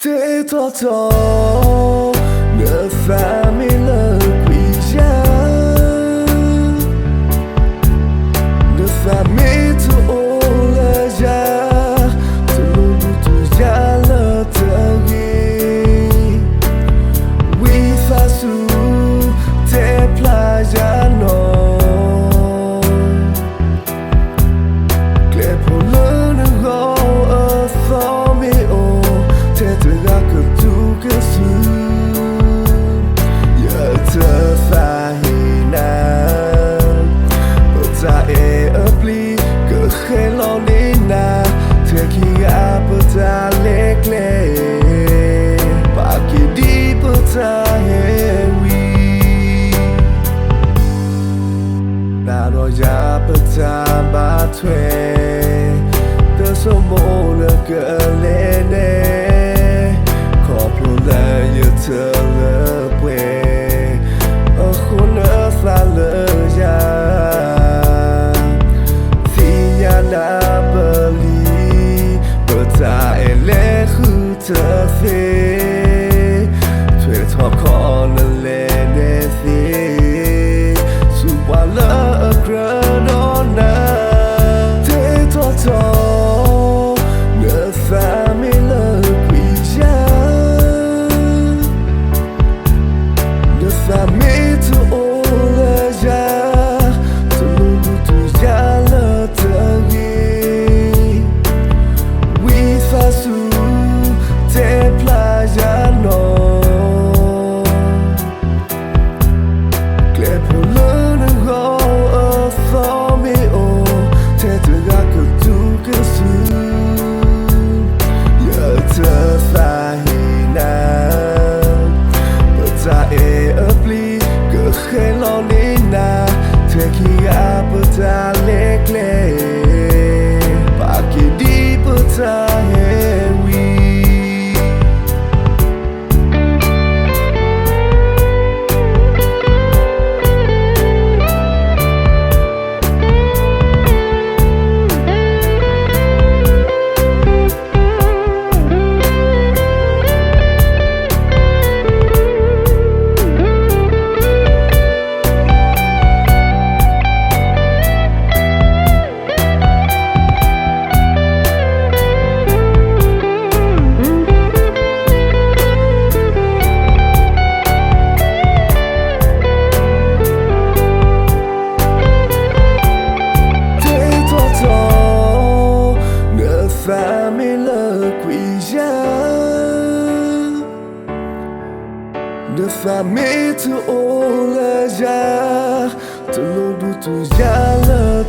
Thế thọ thọ nợ pha mi lơ quỷ giá nợ pha mi tu ô lơ giá tu lu du tu giá lơ tơ ghi vi pha su te pla giá no kle po lơ nơ gõ ở phó mi ô thế từ gác cửa tu cái sự giờ thơ pha hi na bờ ta e ấp ly cỡ khe lo đi na thế khi gã bờ ta lê lê bà kia đi bờ ta he wi na rồi ya bờ ta ba thuê tơ số mô lơ cỡ lê nê thơ lỡ quê ở khu nỡ pha lỡ ya thì nhà na bờ ly bờ ta e lẽ khứ thơ phê thuê thọ khó lần lẽ nè phê su qua lỡ grơ nó na thế thọ thọ nỡ pha mi lỡ quỷ ya Fa mi tu ô lơ giá tu lu du tu giá lơ tơ ghi vi pha su te pla giá no kle po lơ nơ gõ ở phó mi ô thế từ gác cửa tu cái sự giờ thơ pha hi na bờ ta e ấp ly cỡ khe lo đi na thế khi gã bờ ta lê lê bà kia đi bờ ta he wi Fa mi lơ quỷ giá nợ pha mi tu ô lơ giá tu lu du tu giá lơ